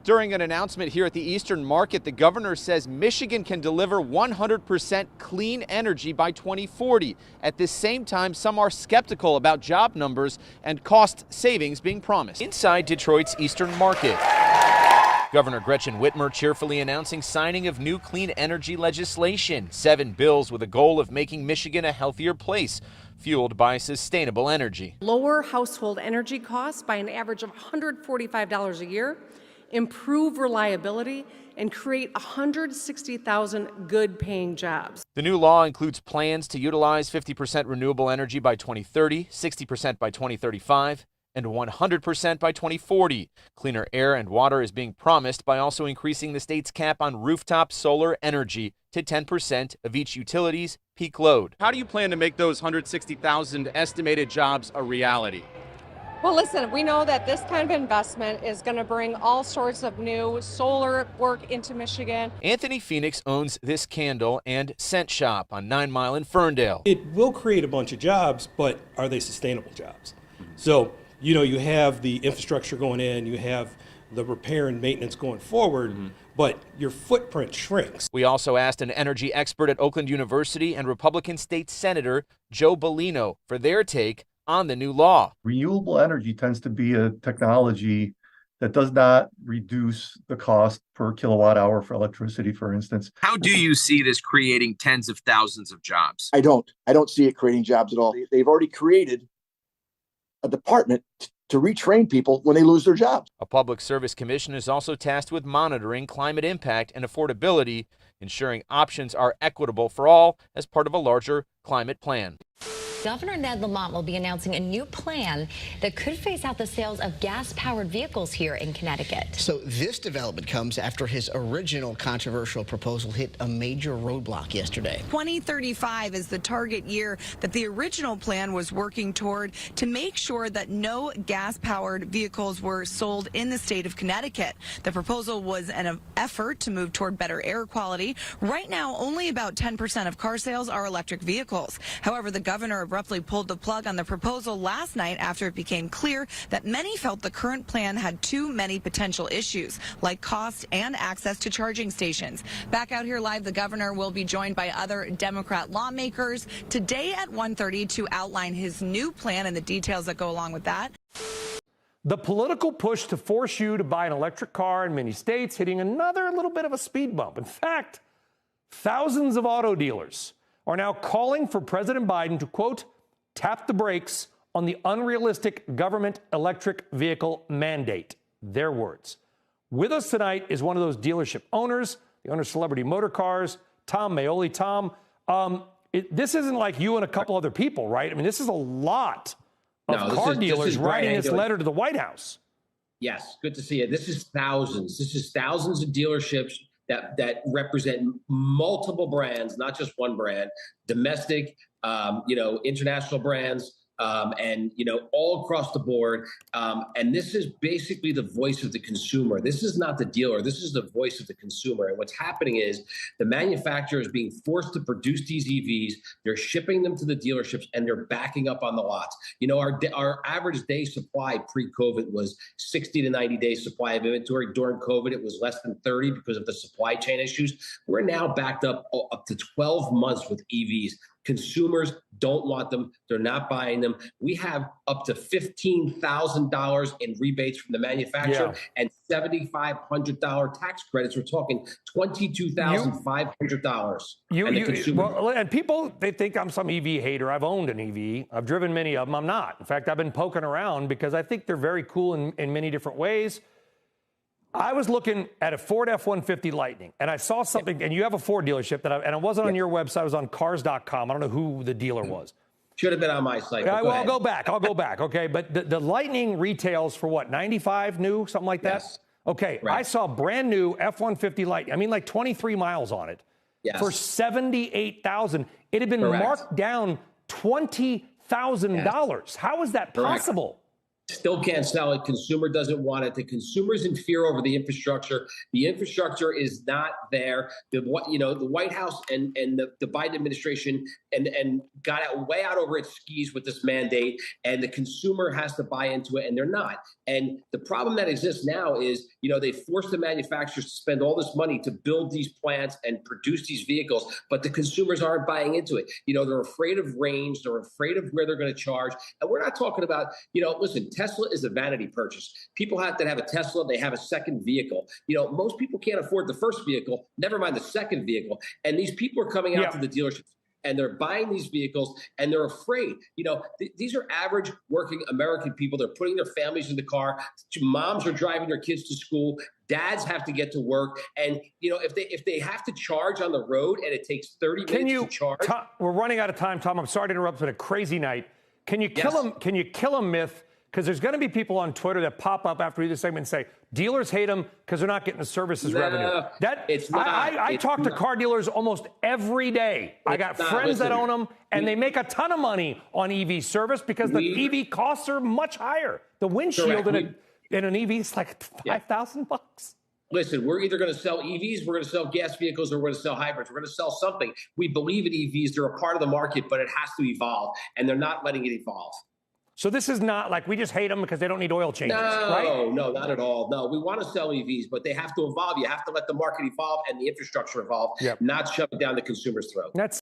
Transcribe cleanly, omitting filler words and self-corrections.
During an announcement here at the Eastern Market, the governor says Michigan can deliver 100% clean energy by 2040. At this same time, some are skeptical about job numbers and cost savings being promised. Inside Detroit's Eastern Market, Governor Gretchen Whitmer cheerfully announcing signing of new clean energy legislation, 7 bills with a goal of making Michigan a healthier place, fueled by sustainable energy. Lower household energy costs by an average of $145 a year, improve reliability, and create 160,000 good-paying jobs. The new law includes plans to utilize 50% renewable energy by 2030, 60% by 2035, and 100% by 2040. Cleaner air and water is being promised by also increasing the state's cap on rooftop solar energy to 10% of each utility's peak load. How do you plan to make those 160,000 estimated jobs a reality? Well, listen, we know that this kind of investment is going to bring all sorts of new solar work into Michigan. Anthony Phoenix owns This Candle and Scent Shop on 9 Mile in Ferndale. It will create a bunch of jobs, but are they sustainable jobs? So, you have the infrastructure going in, you have the repair and maintenance going forward, but your footprint shrinks. We also asked an energy expert at Oakland University and Republican State Senator Joe Bellino for their take on the new law. Renewable energy tends to be a technology that does not reduce the cost per kilowatt hour for electricity, for instance. How do you see this creating tens of thousands of jobs? I don't see it creating jobs at all. They've already created a department to retrain people when they lose their jobs. A public service commission is also tasked with monitoring climate impact and affordability, ensuring options are equitable for all as part of a larger climate plan. Governor Ned Lamont will be announcing a new plan that could phase out the sales of gas-powered vehicles here in Connecticut. So this development comes after his original controversial proposal hit a major roadblock yesterday. 2035 is the target year that the original plan was working toward to make sure that no gas-powered vehicles were sold in the state of Connecticut. The proposal was an effort to move toward better air quality. Right now, only about 10% of car sales are electric vehicles. However, the governor abruptly pulled the plug on the proposal last night after it became clear that many felt the current plan had too many potential issues, like cost and access to charging stations. Back out here live, the governor will be joined by other Democrat lawmakers today at 1:30 to outline his new plan and the details that go along with that. The political push to force you to buy an electric car in many states hitting another little bit of a speed bump. In fact, thousands of auto dealers are now calling for President Biden to, quote, tap the brakes on the unrealistic government electric vehicle mandate. Their words. With us tonight is one of those dealership owners, the owner of Celebrity Motor Cars, Tom Maioli. Tom, this isn't like you and a couple other people, right? I mean, this is a lot of car dealers writing this letter to the White House. Yes, good to see you. This is thousands. This is thousands of dealerships that represent multiple brands, not just one brand, domestic, international brands, and all across the board. And this is basically the voice of the consumer. This is not the dealer. This is the voice of the consumer. And what's happening is the manufacturer is being forced to produce these EVs. They're shipping them to the dealerships and they're backing up on the lots. Our average day supply pre-COVID was 60 to 90 days supply of inventory. During COVID, it was less than 30 because of the supply chain issues. We're now backed up to 12 months with EVs. Consumers don't want them. They're not buying them. We have up to $15,000 in rebates from the manufacturer and $7,500 tax credits. We're talking $22,500. And people, they think I'm some EV hater. I've owned an EV. I've driven many of them. I'm not. In fact, I've been poking around because I think they're very cool in many different ways. I was looking at a Ford F-150 Lightning, and I saw something, and you have a Ford dealership, and it wasn't on your website. It was on cars.com. I don't know who the dealer was. Should have been on my site. I'll go back, okay? But the Lightning retails for what, 95 new, something like that? Yes. Okay, right. I saw brand new F-150 Lightning. I mean, like 23 miles on it for $78,000. It had been marked down $20,000. How is that possible? Still can't sell it. Consumer doesn't want it. The consumer's in fear over the infrastructure. The infrastructure is not there. The White House and the Biden administration and got way out over its skis with this mandate, and the consumer has to buy into it, and they're not. And the problem that exists now is, they force the manufacturers to spend all this money to build these plants and produce these vehicles, but the consumers aren't buying into it. They're afraid of range. They're afraid of where they're going to charge. And we're not talking about, listen, Tesla is a vanity purchase. People have to have a Tesla. They have a second vehicle. Most people can't afford the first vehicle, never mind the second vehicle. And these people are coming out to the dealerships, and they're buying these vehicles, and they're afraid. These are average working American people. They're putting their families in the car. Moms are driving their kids to school. Dads have to get to work. And, if they have to charge on the road and it takes 30 minutes to charge. Tom, we're running out of time, Tom. I'm sorry to interrupt. It's been a crazy night. Can you kill him? Can you kill a myth? Because there's going to be people on Twitter that pop up after either segment and say, dealers hate them because they're not getting the services revenue. I talk to car dealers almost every day. I got friends that own them, and they make a ton of money on EV service because the EV costs are much higher. The windshield in an EV is like $5,000. Listen, we're either going to sell EVs, we're going to sell gas vehicles, or we're going to sell hybrids. We're going to sell something. We believe in EVs. They're a part of the market, but it has to evolve, and they're not letting it evolve. So this is not like we just hate them because they don't need oil changes, right? No, not at all. No, we want to sell EVs, but they have to evolve. You have to let the market evolve and the infrastructure evolve, not shove it down the consumer's throat. That's